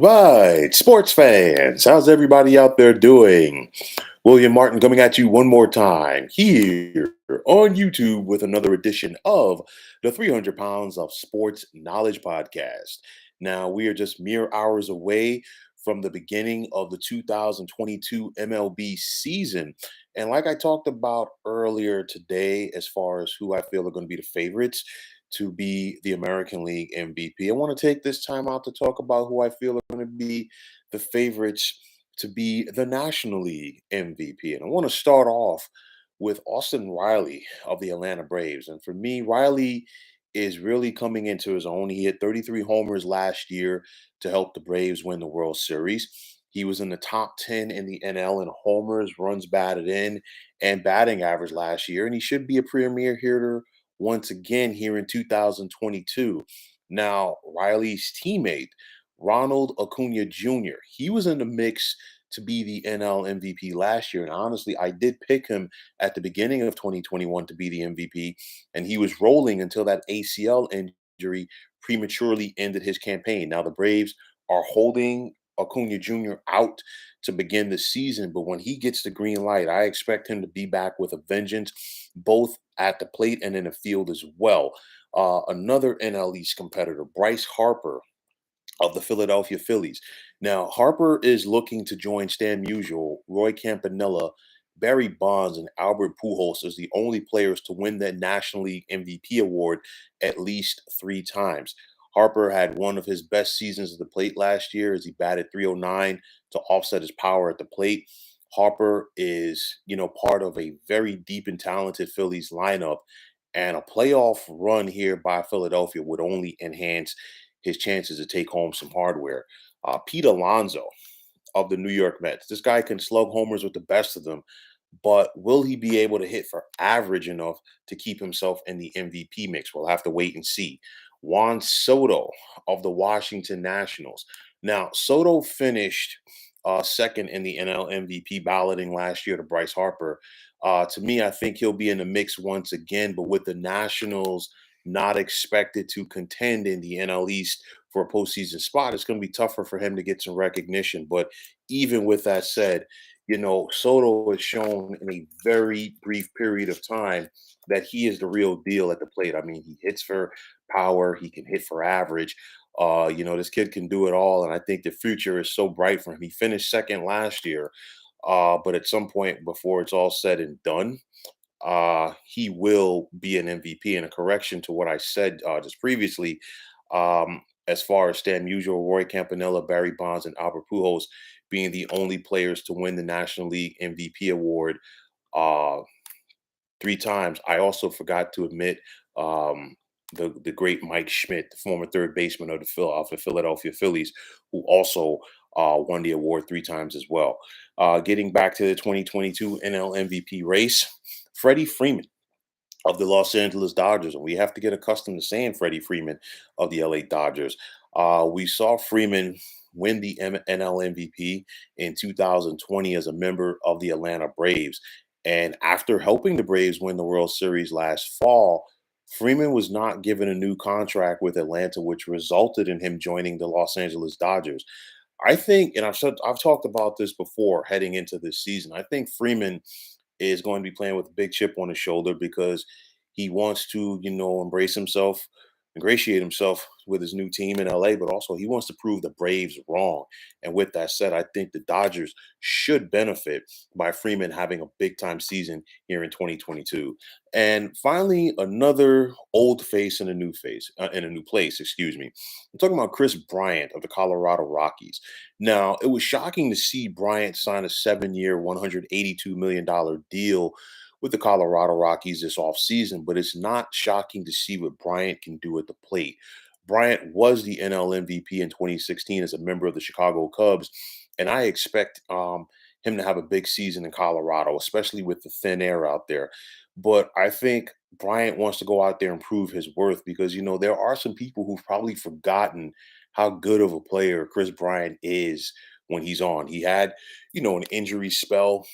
right, sports fans, how's everybody out there doing? William Martin coming at you one more time here on YouTube with another edition of the 300 Pounds of Sports Knowledge podcast. Now, we are just mere hours away from the beginning of the 2022 MLB season. And like I talked about earlier today, as far as who I feel are going to be the favorites to be the American League MVP. I want to take this time out to talk about who I feel are going to be the favorites to be the National League MVP. And I want to start off with Austin Riley of the Atlanta Braves. And for me, Riley is really coming into his own. He hit 33 homers last year to help the Braves win the World Series. He was in the top 10 in the NL in homers, runs batted in, and batting average last year. And he should be a premier hitter once again here in 2022. Now, Riley's teammate, Ronald Acuna Jr., he was in the mix to be the NL MVP last year. And honestly, I did pick him at the beginning of 2021 to be the MVP, and he was rolling until that ACL injury prematurely ended his campaign. Now, the Braves are holding Acuna Jr. out to begin the season, but when he gets the green light, I expect him to be back with a vengeance, both at the plate and in the field as well. Another NL East competitor, Bryce Harper of the Philadelphia Phillies. Now, Harper is looking to join Stan Musial, Roy Campanella, Barry Bonds, and Albert Pujols as the only players to win the National League MVP award at least 3 times. Harper had one of his best seasons at the plate last year as he batted 309 to offset his power at the plate. Harper is, part of a very deep and talented Phillies lineup, and a playoff run here by Philadelphia would only enhance his chances to take home some hardware. Pete Alonso of the New York Mets. This guy can slug homers with the best of them, but will he be able to hit for average enough to keep himself in the MVP mix? We'll have to wait and see. Juan Soto of the Washington Nationals. Now, Soto finished second in the NL MVP balloting last year to Bryce Harper. To me, I think he'll be in the mix once again, but with the Nationals not expected to contend in the NL East for a postseason spot, it's going to be tougher for him to get some recognition. But even with that said, Soto has shown in a very brief period of time that he is the real deal at the plate. I mean, he hits for power, he can hit for average. This kid can do it all, and I think the future is so bright for him. He finished second last year, but at some point before it's all said and done, he will be an MVP. And a correction to what I said just previously, as far as Stan Musial, Roy Campanella, Barry Bonds, and Albert Pujols being the only players to win the National League MVP award uh, 3 times. I also forgot to admit the great Mike Schmidt, the former third baseman of the Philadelphia Phillies, who also won the award 3 times as well. Getting back to the 2022 NL MVP race, Freddie Freeman of the Los Angeles Dodgers, and we have to get accustomed to saying Freddie Freeman of the LA Dodgers. We saw Freeman win the NL MVP in 2020 as a member of the Atlanta Braves. And after helping the Braves win the World Series last fall, Freeman was not given a new contract with Atlanta, which resulted in him joining the Los Angeles Dodgers. I think, and I've talked about this before heading into this season. I think Freeman is going to be playing with a big chip on his shoulder because he wants to, embrace himself, ingratiate himself with his new team in LA, but also he wants to prove the Braves wrong. And with that said, I think the Dodgers should benefit by Freeman having a big time season here in 2022. And finally, another old face in a new face, in a new place, excuse me. I'm talking about Chris Bryant of the Colorado Rockies. Now, it was shocking to see Bryant sign a 7-year, $182 million deal with the Colorado Rockies this offseason, but it's not shocking to see what Bryant can do at the plate. Bryant was the NL MVP in 2016 as a member of the Chicago Cubs, and I expect him to have a big season in Colorado, especially with the thin air out there. But I think Bryant wants to go out there and prove his worth because, there are some people who've probably forgotten how good of a player Chris Bryant is when he's on. He had, an injury spell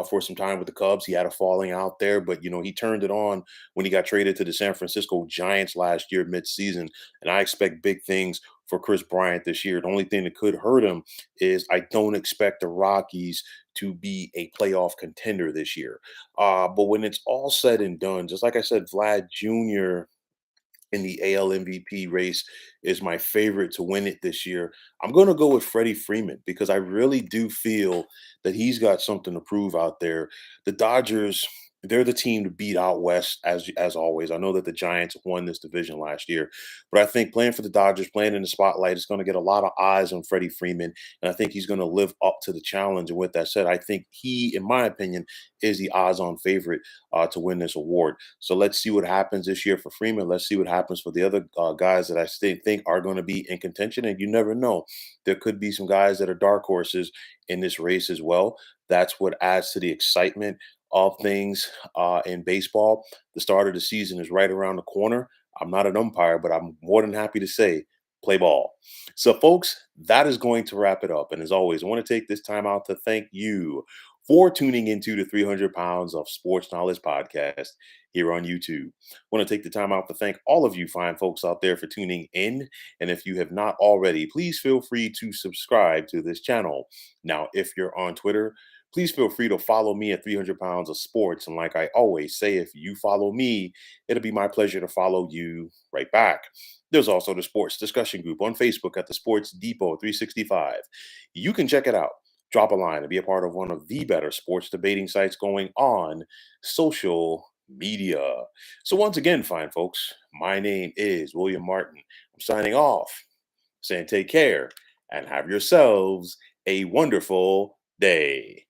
for some time with the Cubs. He had a falling out there, but he turned it on when he got traded to the San Francisco Giants last year midseason, and I expect big things for Chris Bryant this year. The only thing that could hurt him is I don't expect the Rockies to be a playoff contender this year. But when it's all said and done, just like I said, Vlad Jr. in the AL MVP race is my favorite to win it this year. I'm going to go with Freddie Freeman because I really do feel that he's got something to prove out there. The Dodgers, they're the team to beat out west as always. I know that the Giants won this division last year, but I think playing for the Dodgers, playing in the spotlight, is going to get a lot of eyes on Freddie Freeman, and I think he's going to live up to the challenge. And with that said, I think he, in my opinion, is the odds-on favorite to win this award. So let's see what happens this year for Freeman. Let's see what happens for the other guys that I still think are going to be in contention. And you never know. There could be some guys that are dark horses in this race as well. That's what adds to the excitement of things in baseball. The start of the season is right around the corner. I'm not an umpire, but I'm more than happy to say play ball. So, folks, that is going to wrap it up. And as always, I want to take this time out to thank you for tuning into the 300 Pounds of Sports Knowledge podcast here on YouTube. I want to take the time out to thank all of you fine folks out there for tuning in. And if you have not already, please feel free to subscribe to this channel. Now, if you're on Twitter, please feel free to follow me at 300 Pounds of Sports. And like I always say, if you follow me, it'll be my pleasure to follow you right back. There's also the sports discussion group on Facebook at the Sports Depot 365. You can check it out. Drop a line and be a part of one of the better sports debating sites going on social media. So, once again, fine folks, my name is William Martin. I'm signing off, saying take care and have yourselves a wonderful day.